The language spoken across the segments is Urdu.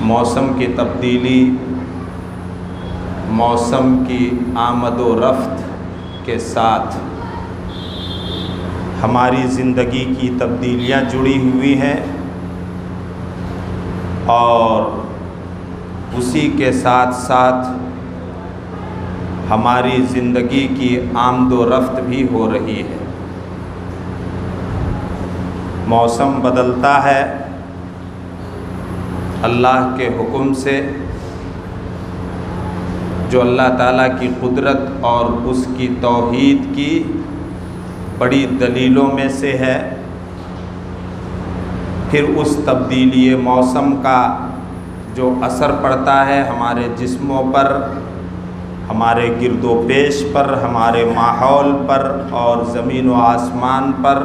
موسم کی تبدیلی، موسم کی آمد و رفت کے ساتھ ہماری زندگی کی تبدیلیاں جڑی ہوئی ہیں اور اسی کے ساتھ ساتھ ہماری زندگی کی آمد و رفت بھی ہو رہی ہے۔ موسم بدلتا ہے اللہ کے حکم سے، جو اللہ تعالیٰ کی قدرت اور اس کی توحید کی بڑی دلیلوں میں سے ہے۔ پھر اس تبدیلی موسم کا جو اثر پڑتا ہے ہمارے جسموں پر، ہمارے گرد و پیش پر، ہمارے ماحول پر اور زمین و آسمان پر،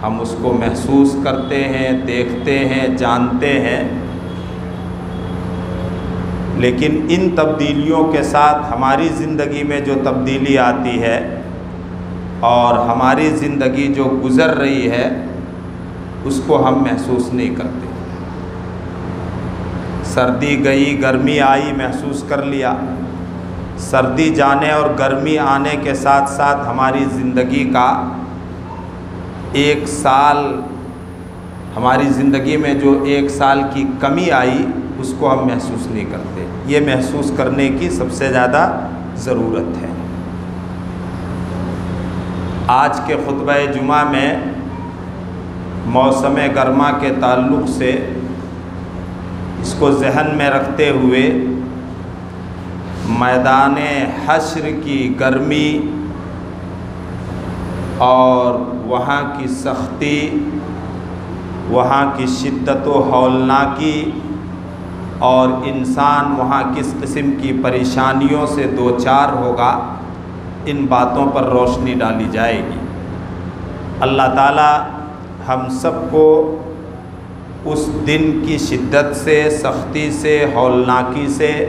ہم اس کو محسوس کرتے ہیں، دیکھتے ہیں، جانتے ہیں۔ لیکن ان تبدیلیوں کے ساتھ ہماری زندگی میں جو تبدیلی آتی ہے اور ہماری زندگی جو گزر رہی ہے اس کو ہم محسوس نہیں کرتے۔ سردی گئی، گرمی آئی، محسوس کر لیا۔ سردی جانے اور گرمی آنے کے ساتھ ساتھ ہماری زندگی کا ایک سال، ہماری زندگی میں جو ایک سال کی کمی آئی اس کو ہم محسوس نہیں کرتے۔ یہ محسوس کرنے کی سب سے زیادہ ضرورت ہے۔ آج کے خطبہ جمعہ میں موسم گرما کے تعلق سے اس کو ذہن میں رکھتے ہوئے میدان حشر کی گرمی اور وہاں کی سختی، وہاں کی شدت و ہولناکی اور انسان وہاں کس قسم کی پریشانیوں سے دوچار ہوگا، ان باتوں پر روشنی ڈالی جائے گی۔ اللہ تعالی ہم سب کو اس دن کی شدت سے، سختی سے، ہولناکی سے،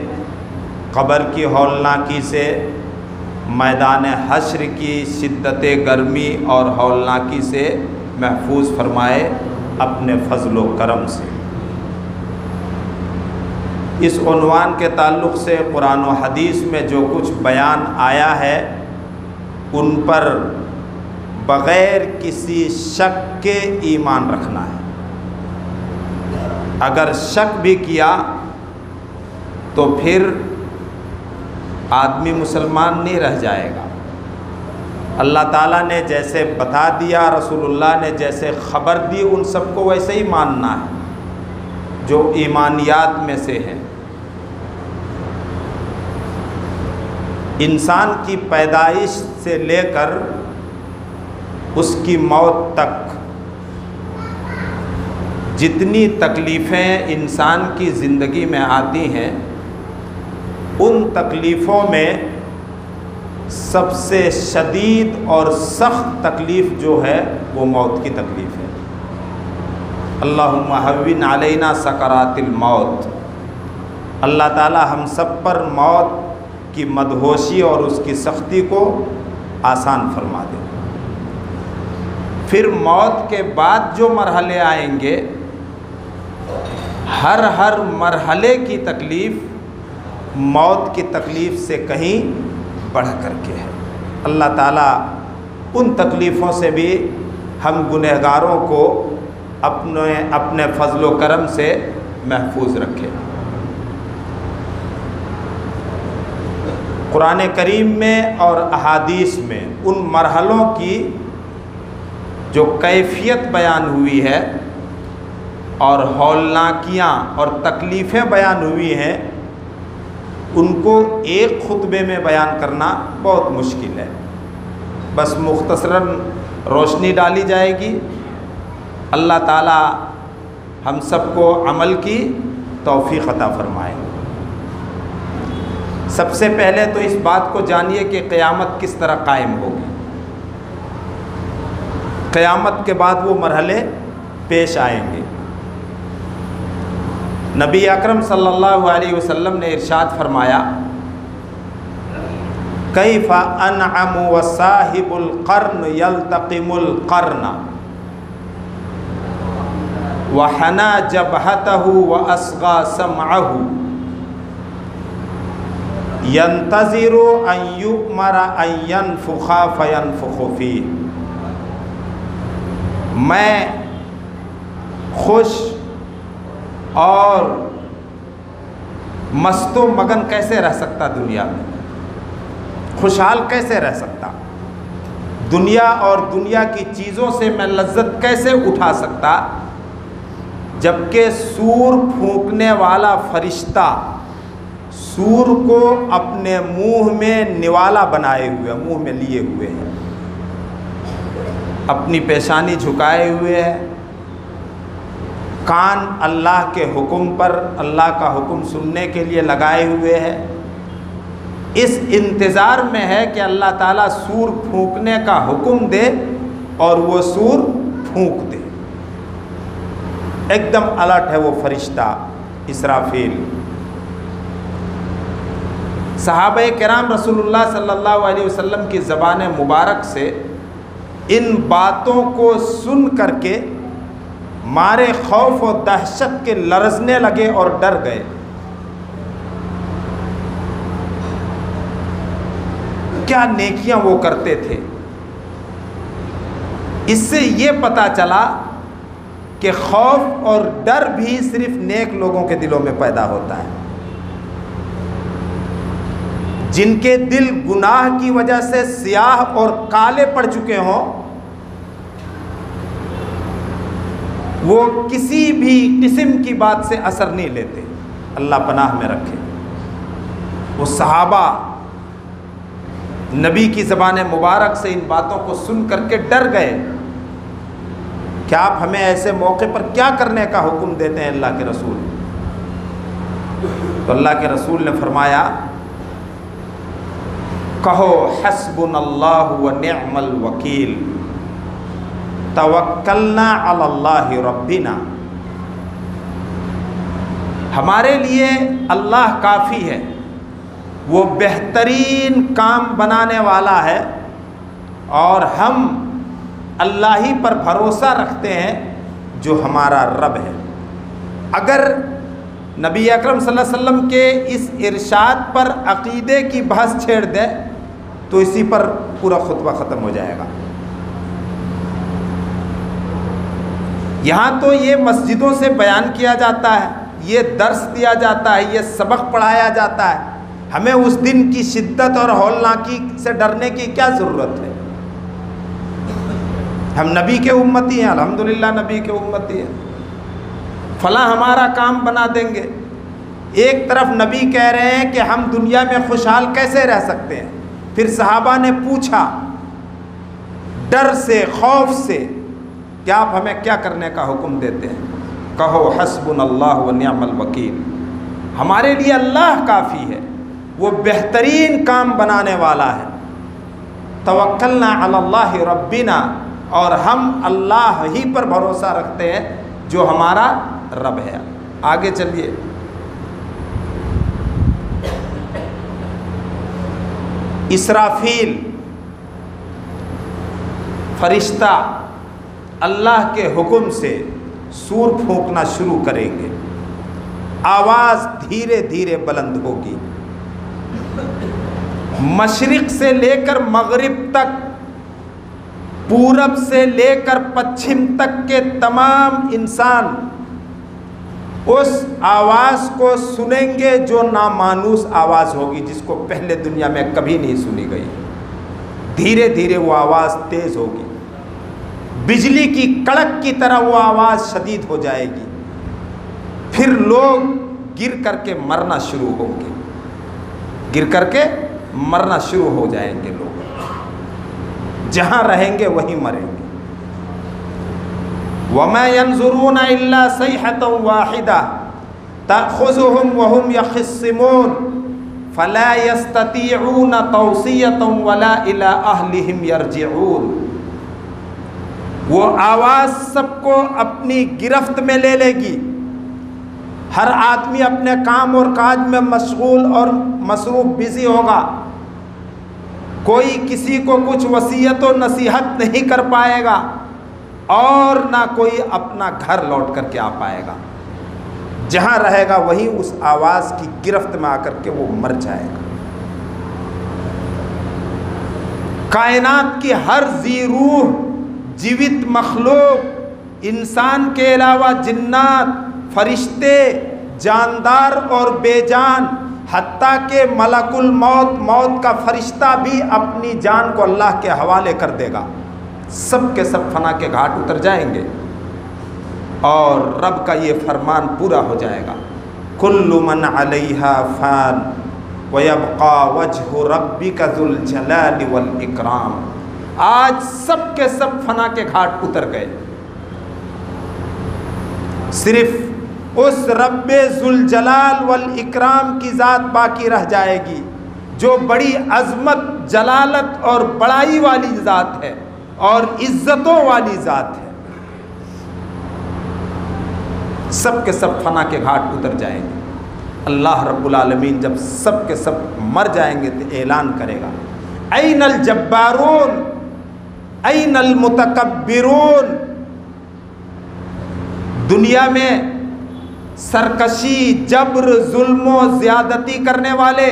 قبر کی ہولناکی سے، میدان حشر کی شدت گرمی اور ہولناکی سے محفوظ فرمائے اپنے فضل و کرم سے۔ اس عنوان کے تعلق سے قرآن و حدیث میں جو کچھ بیان آیا ہے ان پر بغیر کسی شک کے ایمان رکھنا ہے۔ اگر شک بھی کیا تو پھر آدمی مسلمان نہیں رہ جائے گا۔ اللہ تعالیٰ نے جیسے بتا دیا، رسول اللہ نے جیسے خبر دی، ان سب کو ویسے ہی ماننا ہے جو ایمانیات میں سے ہے۔ انسان کی پیدائش سے لے کر اس کی موت تک جتنی تکلیفیں انسان کی زندگی میں آتی ہیں، ان تکلیفوں میں سب سے شدید اور سخت تکلیف جو ہے وہ موت کی تکلیف ہے۔ اللہم ہون علینا سکرات الموت۔ اللہ تعالی ہم سب پر موت کی مدہوشی اور اس کی سختی کو آسان فرما دے۔ پھر موت کے بعد جو مرحلے آئیں گے، ہر مرحلے کی تکلیف موت کی تکلیف سے کہیں بڑھ کر کے ہے۔ اللہ تعالیٰ ان تکلیفوں سے بھی ہم گنہگاروں کو اپنے فضل و کرم سے محفوظ رکھے۔ قرآن کریم میں اور احادیث میں ان مرحلوں کی جو کیفیت بیان ہوئی ہے اور ہولناکیاں اور تکلیفیں بیان ہوئی ہیں، ان کو ایک خطبے میں بیان کرنا بہت مشکل ہے۔ بس مختصراً روشنی ڈالی جائے گی۔ اللہ تعالی ہم سب کو عمل کی توفیق عطا فرمائے۔ سب سے پہلے تو اس بات کو جانیے کہ قیامت کس طرح قائم ہوگی۔ قیامت کے بعد وہ مرحلے پیش آئیں گے۔ نبی اکرم صلی اللہ علیہ وسلم نے ارشاد فرمایا، کیف انعم وصاحب القرن یلتقم القرن وحنا جبهته واصغى سمعه ينتظر ان يؤمر ان ينفخ فينفخ فيه. میں خوش اور مست و مگن کیسے رہ سکتا دنیا میں؟ خوشحال کیسے رہ سکتا؟ دنیا اور دنیا کی چیزوں سے میں لذت کیسے اٹھا سکتا جبکہ سور پھونکنے والا فرشتہ سور کو اپنے منہ میں نوالا بنائے ہوئے، منہ میں لیے ہوئے ہیں، اپنی پیشانی جھکائے ہوئے ہے، کان اللہ کے حکم پر، اللہ کا حکم سننے کے لیے لگائے ہوئے ہے، اس انتظار میں ہے کہ اللہ تعالیٰ سور پھونکنے کا حکم دے اور وہ سور پھونک دے. ایک دم الرٹ ہے وہ فرشتہ اسرافیل. صحابہ کرام رسول اللہ صلی اللہ علیہ وسلم کی زبان مبارک سے ان باتوں کو سن کر کے مارے خوف و دہشت کے لرزنے لگے اور ڈر گئے. کیا نیکیاں وہ کرتے تھے. اس سے یہ پتہ چلا کہ خوف اور ڈر بھی صرف نیک لوگوں کے دلوں میں پیدا ہوتا ہے. جن کے دل گناہ کی وجہ سے سیاہ اور کالے پڑ چکے ہوں وہ کسی بھی قسم کی بات سے اثر نہیں لیتے. اللہ پناہ میں رکھے. وہ صحابہ نبی کی زبان مبارک سے ان باتوں کو سن کر کے ڈر گئے کہ آپ ہمیں ایسے موقع پر کیا کرنے کا حکم دیتے ہیں اللہ کے رسول. تو اللہ کے رسول نے فرمایا کہو حسبنا اللہ و نعم الوکیل توکلنا علی اللہ ربنا. ہمارے لیے اللہ کافی ہے، وہ بہترین کام بنانے والا ہے اور ہم اللہ ہی پر بھروسہ رکھتے ہیں جو ہمارا رب ہے. اگر نبی اکرم صلی اللہ علیہ وسلم کے اس ارشاد پر عقیدے کی بحث چھیڑ دے تو اسی پر پورا خطبہ ختم ہو جائے گا. یہاں تو یہ مسجدوں سے بیان کیا جاتا ہے، یہ درس دیا جاتا ہے، یہ سبق پڑھایا جاتا ہے. ہمیں اس دن کی شدت اور ہولناکی سے ڈرنے کی کیا ضرورت ہے؟ ہم نبی کے امتی ہیں، الحمدللہ نبی کے امتی ہیں، فلاں ہمارا کام بنا دیں گے. ایک طرف نبی کہہ رہے ہیں کہ ہم دنیا میں خوشحال کیسے رہ سکتے ہیں. پھر صحابہ نے پوچھا ڈر سے، خوف سے کہ آپ ہمیں کیا کرنے کا حکم دیتے ہیں؟ کہو حسبنا اللہ و نعم الوکیل. ہمارے لیے اللہ کافی ہے، وہ بہترین کام بنانے والا ہے. توکلنا علی اللہ ربنا، اور ہم اللہ ہی پر بھروسہ رکھتے ہیں جو ہمارا رب ہے. آگے چلیے. اسرافیل فرشتہ اللہ کے حکم سے سور پھونکنا شروع کریں گے. آواز دھیرے دھیرے بلند ہوگی. مشرق سے لے کر مغرب تک، پورب سے لے کر پچھم تک کے تمام انسان اس آواز کو سنیں گے جو نامانوس آواز ہوگی، جس کو پہلے دنیا میں کبھی نہیں سنی گئی. دھیرے دھیرے وہ آواز تیز ہوگی، بجلی کی کڑک کی طرح وہ آواز شدید ہو جائے گی. پھر لوگ گر کر کے مرنا شروع ہوں گے، گر کر کے مرنا شروع ہو جائیں گے. لوگ جہاں رہیں گے وہیں مریں گے. وَمَا يَنظُرُونَ إِلَّا صَيْحَةً وَاحِدَةً تَأْخُذُهُمْ وَهُمْ يَخِصِّمُونَ فَلَا يَسْتَطِيعُونَ تَوْصِيَةً وَلَا إِلَىٰ أَهْلِهِمْ يَرْجِعُونَ. وہ آواز سب کو اپنی گرفت میں لے لے گی. ہر آدمی اپنے کام اور کاج میں مشغول اور مصروف بزی ہوگا. کوئی کسی کو کچھ وصیت و نصیحت نہیں کر پائے گا. اور نہ کوئی اپنا گھر لوٹ کر کے آ پائے گا، جہاں رہے گا وہیں اس آواز کی گرفت میں آ کر کے وہ مر جائے گا۔ کائنات کی ہر ذی روح جیوت مخلوق، انسان کے علاوہ جنات، فرشتے، جاندار اور بے جان، حتیٰ کہ ملک الموت، موت کا فرشتہ بھی اپنی جان کو اللہ کے حوالے کر دے گا، سب کے سب فنا کے گھاٹ اتر جائیں گے، اور رب کا یہ فرمان پورا ہو جائے گا، کل من علیہا فان وَيَبْقَى وَجْهُ رَبِّكَ ذُو الْجَلَالِ وَالْإِكْرَامِ۔ آج سب کے سب فنا کے گھاٹ اتر گئے، صرف اس رب ذو الجلال والاکرام کی ذات باقی رہ جائے گی، جو بڑی عظمت، جلالت اور بڑائی والی ذات ہے اور عزتوں والی ذات ہے۔ سب کے سب فنا کے گھاٹ اتر جائیں گے۔ اللہ رب العالمین جب سب کے سب مر جائیں گے تو اعلان کرے گا، این الجبارون این المتکبرون۔ دنیا میں سرکشی، جبر، ظلم و زیادتی کرنے والے،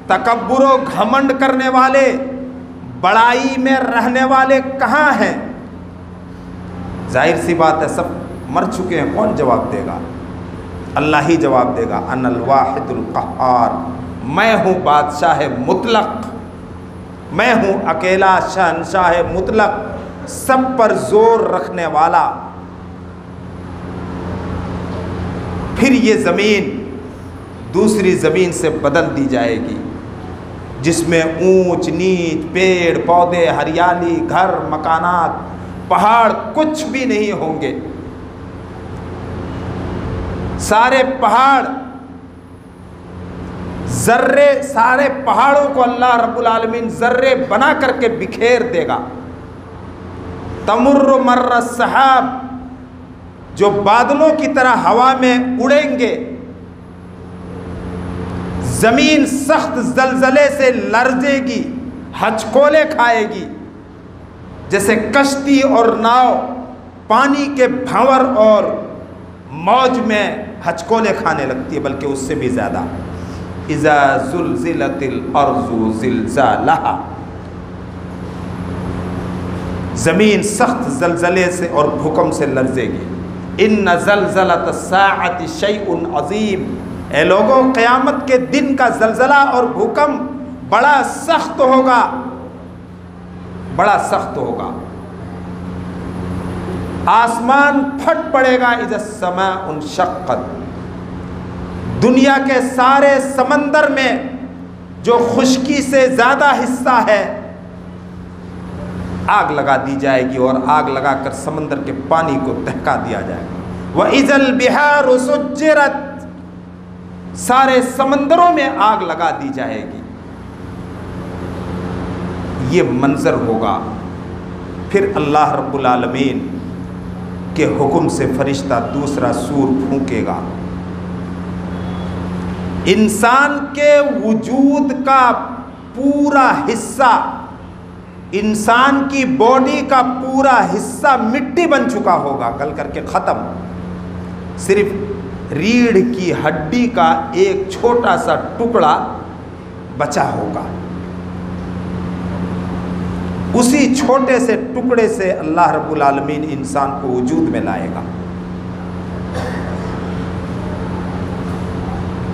تکبر و گھمنڈ کرنے والے، بڑائی میں رہنے والے کہاں ہیں؟ ظاہر سی بات ہے سب مر چکے ہیں، کون جواب دے گا؟ اللہ ہی جواب دے گا، انا الواحد القہار، میں ہوں بادشاہ مطلق، میں ہوں اکیلا شہنشاہ مطلق، سب پر زور رکھنے والا۔ پھر یہ زمین دوسری زمین سے بدل دی جائے گی، جس میں اونچ نیچ، پیڑ پودے، ہریالی، گھر مکانات، پہاڑ کچھ بھی نہیں ہوں گے۔ سارے پہاڑ ذرے، سارے پہاڑوں کو اللہ رب العالمین ذرے بنا کر کے بکھیر دے گا۔ تمر مر السحاب، جو بادلوں کی طرح ہوا میں اڑیں گے۔ زمین سخت زلزلے سے لرزے گی، ہچکولے کھائے گی، جیسے کشتی اور ناؤ پانی کے بھنور اور موج میں ہچکولے کھانے لگتی ہے، بلکہ اس سے بھی زیادہ۔ اذا زلزلت الارض زلزالہا، زمین سخت زلزلے سے اور بھوکم سے لرزے گی۔ ان زلزلۃ الساعۃ شیء عظیم، اے لوگوں قیامت کے دن کا زلزلہ اور بھوکم بڑا سخت ہوگا، بڑا سخت ہوگا۔ آسمان پھٹ پڑے گا، اذا السماء انشقت، دنیا کے سارے سمندر میں جو خشکی سے زیادہ حصہ ہے آگ لگا دی جائے گی، اور آگ لگا کر سمندر کے پانی کو دہکا دیا جائے گا۔ وَإِذَا الْبِحَارُ سُجِّرَتْ، سارے سمندروں میں آگ لگا دی جائے گی۔ یہ منظر ہوگا۔ پھر اللہ رب العالمین کے حکم سے فرشتہ دوسرا سور پھونکے گا، انسان کے وجود کا پورا حصہ، انسان کی باڈی کا پورا حصہ مٹی بن چکا ہوگا، گل کر کے ختم، صرف ریڑھ کی ہڈی کا ایک چھوٹا سا ٹکڑا بچا ہوگا۔ اسی چھوٹے سے ٹکڑے سے اللہ رب العالمین انسان کو وجود میں لائے گا۔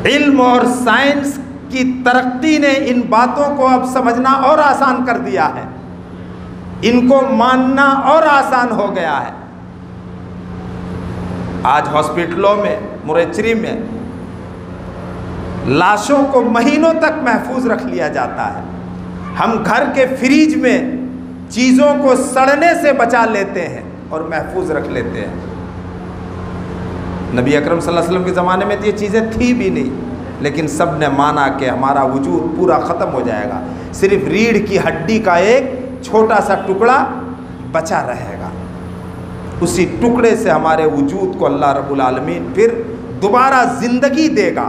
علم اور سائنس کی ترقی نے ان باتوں کو اب سمجھنا اور آسان کر دیا ہے، ان کو ماننا اور آسان ہو گیا ہے۔ آج ہاسپٹلوں میں، مورچری میں لاشوں کو مہینوں تک محفوظ رکھ لیا جاتا ہے۔ ہم گھر کے فریج میں چیزوں کو سڑنے سے بچا لیتے ہیں اور محفوظ رکھ لیتے ہیں۔ نبی اکرم صلی اللہ علیہ وسلم کے زمانے میں تو یہ چیزیں تھی بھی نہیں، لیکن سب نے مانا کہ ہمارا وجود پورا ختم ہو جائے گا، صرف ریڑھ کی ہڈی کا ایک چھوٹا سا ٹکڑا بچا رہے گا۔ اسی ٹکڑے سے ہمارے وجود کو اللہ رب العالمین پھر دوبارہ زندگی دے گا۔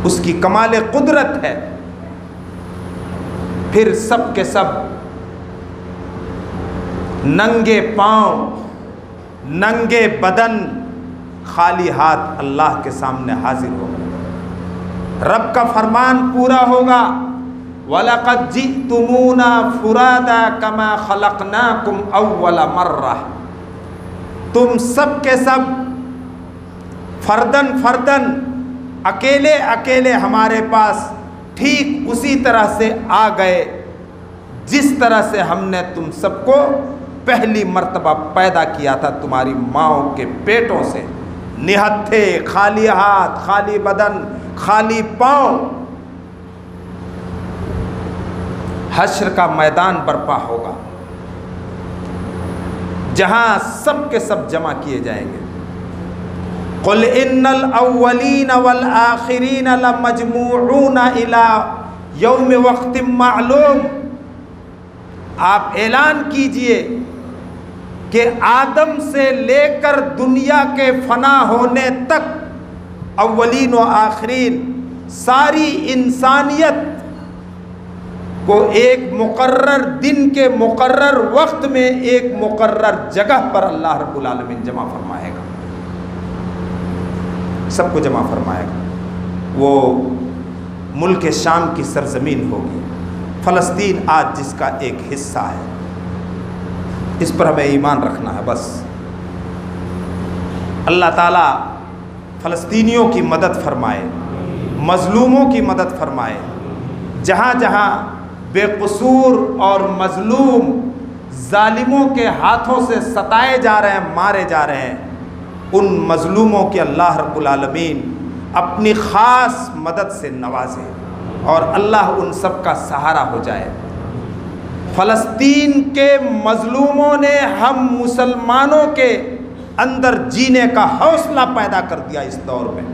اس کی کمال قدرت ہے۔ پھر سب کے سب ننگے پاؤں، ننگے بدن، خالی ہاتھ اللہ کے سامنے حاضر ہوگا۔ رب کا فرمان پورا ہوگا، وَلَقَدْ جِئْتُمُونَا فُرَادَىٰ كَمَا خَلَقْنَاكُمْ أَوَّلَ مَرَّةٍ، تم سب کے سب فردن فردن، اکیلے اکیلے ہمارے پاس ٹھیک اسی طرح سے آ گئے جس طرح سے ہم نے تم سب کو پہلی مرتبہ پیدا کیا تھا تمہاری ماؤں کے پیٹوں سے، نہتھے، خالی ہاتھ، خالی بدن، خالی پاؤں۔ حشر کا میدان برپا ہوگا جہاں سب کے سب جمع کیے جائیں گے۔ قل ان الاولین والآخرین لمجموعون الی یوم وقت معلوم، آپ اعلان کیجئے کہ آدم سے لے کر دنیا کے فنا ہونے تک اولین و آخرین ساری انسانیت کو ایک مقرر دن کے مقرر وقت میں ایک مقرر جگہ پر اللہ رب العالمین جمع فرمائے گا، سب کو جمع فرمائے گا۔ وہ ملک شام کی سرزمین ہوگی، فلسطین آج جس کا ایک حصہ ہے، اس پر ہمیں ایمان رکھنا ہے بس۔ اللہ تعالیٰ فلسطینیوں کی مدد فرمائے، مظلوموں کی مدد فرمائے، جہاں جہاں بے قصور اور مظلوم ظالموں کے ہاتھوں سے ستائے جا رہے ہیں، مارے جا رہے ہیں، ان مظلوموں کے اللہ رب العالمین اپنی خاص مدد سے نوازے اور اللہ ان سب کا سہارا ہو جائے۔ فلسطین کے مظلوموں نے ہم مسلمانوں کے اندر جینے کا حوصلہ پیدا کر دیا اس دور میں۔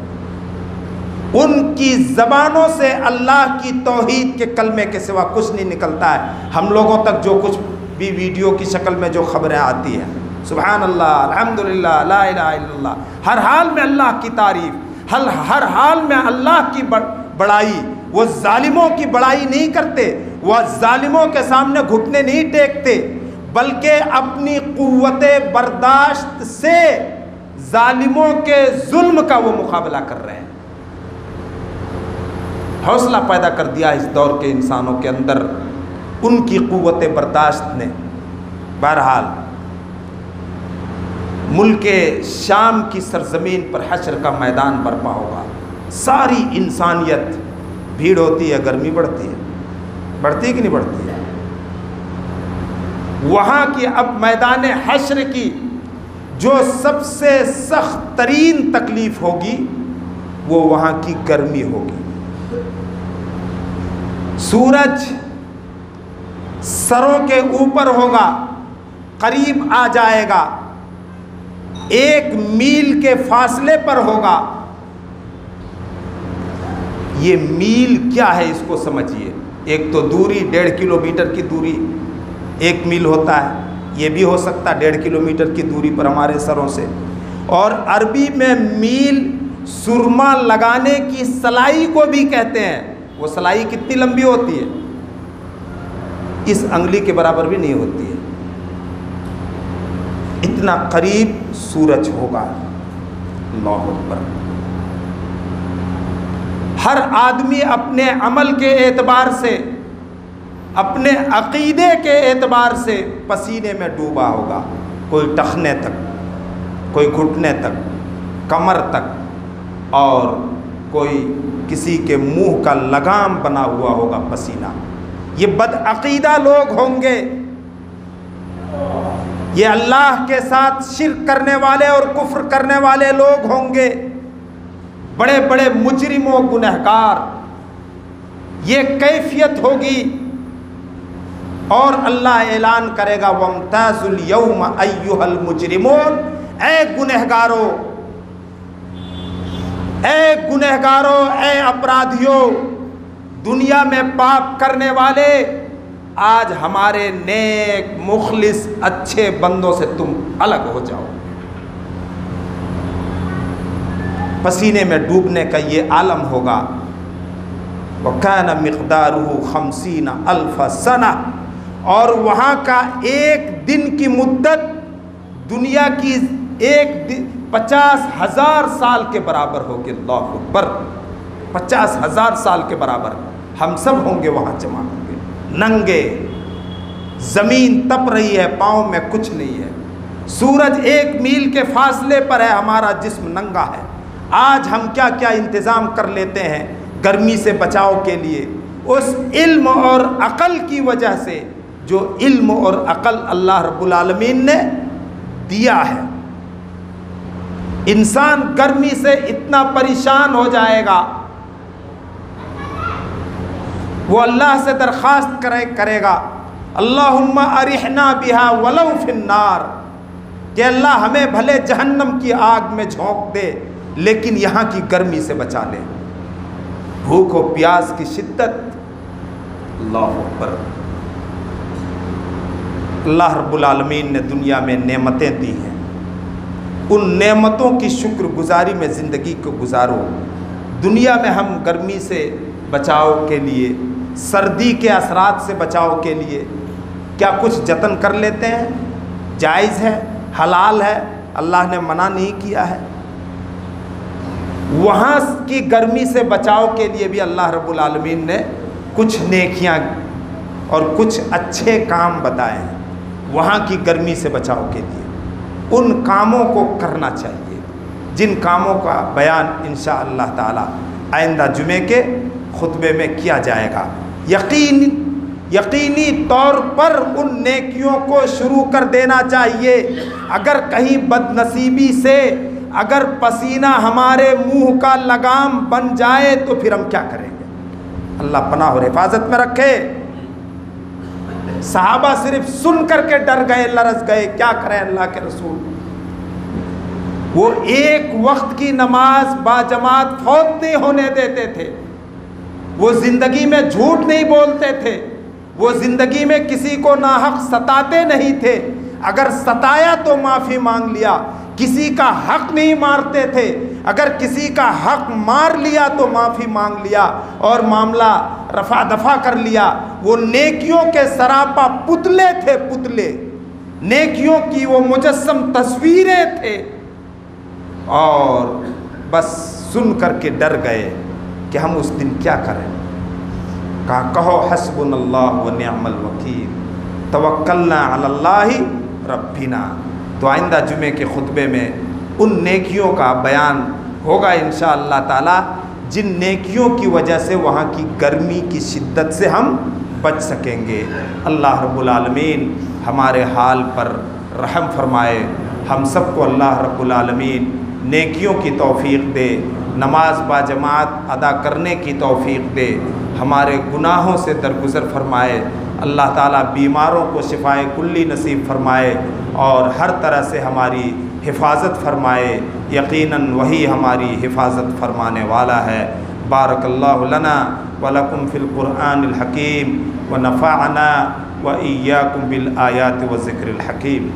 ان کی زبانوں سے اللہ کی توحید کے کلمے کے سوا کچھ نہیں نکلتا ہے۔ ہم لوگوں تک جو کچھ بھی ویڈیو کی شکل میں جو خبریں آتی ہیں، سبحان اللہ، الحمدللہ، لا الہ الا اللہ، ہر حال میں اللہ کی تعریف، ہر حال میں اللہ کی بڑائی۔ وہ ظالموں کی بڑائی نہیں کرتے، وہ ظالموں کے سامنے گھٹنے نہیں ٹیکتے، بلکہ اپنی قوت برداشت سے ظالموں کے ظلم کا وہ مقابلہ کر رہے ہیں۔ حوصلہ پیدا کر دیا اس دور کے انسانوں کے اندر ان کی قوت برداشت نے۔ بہرحال ملک شام کی سرزمین پر حشر کا میدان برپا ہوگا، ساری انسانیت، بھیڑ ہوتی ہے، گرمی بڑھتی ہے، بڑھتی ہے کہ نہیں بڑھتی ہے؟ وہاں کی اب میدان حشر کی جو سب سے سخت ترین تکلیف ہوگی وہ وہاں کی گرمی ہوگی۔ سورج سروں کے اوپر ہوگا، قریب آ جائے گا، 1 میل کے فاصلے پر ہوگا۔ یہ میل کیا ہے اس کو سمجھیے، ایک تو دوری 1.5 کلومیٹر کی دوری 1 میل ہوتا ہے، یہ بھی ہو سکتا ہے 1.5 کلومیٹر کی دوری پر ہمارے سروں سے، اور عربی میں میل سرما لگانے کی سلائی کو بھی کہتے ہیں۔ وہ سلائی کتنی لمبی ہوتی ہے؟ اس انگلی کے برابر بھی نہیں ہوتی ہے، اتنا قریب سورج ہوگا۔ اللہ اکبر۔ ہر آدمی اپنے عمل کے اعتبار سے، اپنے عقیدے کے اعتبار سے پسینے میں ڈوبا ہوگا، کوئی ٹخنے تک، کوئی گھٹنے تک، کمر تک، اور کوئی کسی کے منہ کا لگام بنا ہوا ہوگا پسینہ۔ یہ بدعقیدہ لوگ ہوں گے، یہ اللہ کے ساتھ شرک کرنے والے اور کفر کرنے والے لوگ ہوں گے، بڑے بڑے مجرم و گنہگار۔ یہ کیفیت ہوگی اور اللہ اعلان کرے گا وَامْتَازُوا الْيَوْمَ أَيُّهَا الْمُجْرِمُونَ، اے گنہگارو، اے گنہگارو، اے اپرادھیو، دنیا میں پاپ کرنے والے، آج ہمارے نیک مخلص اچھے بندوں سے تم الگ ہو جاؤ۔ پسینے میں ڈوبنے کا یہ عالم ہوگا۔ وَكَانَ مِقْدَارُهُ 50,000 سَنَةً، اور وہاں کا ایک دن کی مدت دنیا کی 50,000 سال کے برابر ہوگی۔ اللہ اکبر، 50,000 سال کے برابر ہم سب ہوں گے، وہاں جمع ہوں گے، ننگے، زمین تپ رہی ہے، پاؤں میں کچھ نہیں ہے، سورج 1 میل کے فاصلے پر ہے، ہمارا جسم ننگا ہے۔ آج ہم کیا کیا انتظام کر لیتے ہیں گرمی سے بچاؤ کے لیے، اس علم اور عقل کی وجہ سے، جو علم اور عقل اللہ رب العالمین نے دیا ہے۔ انسان گرمی سے اتنا پریشان ہو جائے گا، وہ اللہ سے درخواست کرے گا اللہم ارحنا بہا ولو فی النار، کہ اللہ ہمیں بھلے جہنم کی آگ میں جھونک دے لیکن یہاں کی گرمی سے بچا لے، بھوک و پیاس کی شدت۔ اللہ اکبر۔ اللہ رب العالمین نے دنیا میں نعمتیں دی ہیں، ان نعمتوں کی شکر گزاری میں زندگی کو گزارو۔ دنیا میں ہم گرمی سے بچاؤ کے لیے، سردی کے اثرات سے بچاؤ کے لیے کیا کچھ جتن کر لیتے ہیں؟ جائز ہے، حلال ہے، اللہ نے منع نہیں کیا ہے۔ وہاں کی گرمی سے بچاؤ کے لیے بھی اللہ رب العالمین نے کچھ نیکیاں اور کچھ اچھے کام بتائے ہیں وہاں کی گرمی سے بچاؤ کے لیے۔ ان کاموں کو کرنا چاہیے جن کاموں کا بیان انشاءاللہ تعالی آئندہ جمعے کے خطبے میں کیا جائے گا۔ یقینی طور پر ان نیکیوں کو شروع کر دینا چاہیے۔ اگر کہیں بد نصیبی سے اگر پسینہ ہمارے منہ کا لگام بن جائے تو پھر ہم کیا کریں گے؟ اللہ پناہ اور حفاظت میں رکھے۔ صحابہ صرف سن کر کے ڈر گئے، لرز گئے، کیا کریں اللہ کے رسول۔ وہ ایک وقت کی نماز باجماعت فوت نہیں ہونے دیتے تھے، وہ زندگی میں جھوٹ نہیں بولتے تھے، وہ زندگی میں کسی کو ناحق ستاتے نہیں تھے، اگر ستایا تو معافی مانگ لیا، کسی کا حق نہیں مارتے تھے، اگر کسی کا حق مار لیا تو معافی مانگ لیا اور معاملہ رفع دفع کر لیا۔ وہ نیکیوں کے سراپا پتلے تھے، پتلے، نیکیوں کی وہ مجسم تصویریں تھے، اور بس سن کر کے ڈر گئے کہ ہم اس دن کیا کریں۔ کہو حسبنا اللہ و نعم الوکیل توکلنا علی اللہ ربنا۔ تو آئندہ جمعے کے خطبے میں ان نیکیوں کا بیان ہوگا انشاءاللہ تعالی، جن نیکیوں کی وجہ سے وہاں کی گرمی کی شدت سے ہم بچ سکیں گے۔ اللہ رب العالمین ہمارے حال پر رحم فرمائے، ہم سب کو اللہ رب العالمین نیکیوں کی توفیق دے، نماز باجماعت ادا کرنے کی توفیق دے، ہمارے گناہوں سے درگزر فرمائے، اللہ تعالیٰ بیماروں کو شفائے کلی نصیب فرمائے اور ہر طرح سے ہماری حفاظت فرمائے۔ یقیناً وہی ہماری حفاظت فرمانے والا ہے۔ بارک اللہ لنا ولکم فی القرآن الحکیم ونفعنا وإیاکم بالآیات والذکر الحکیم۔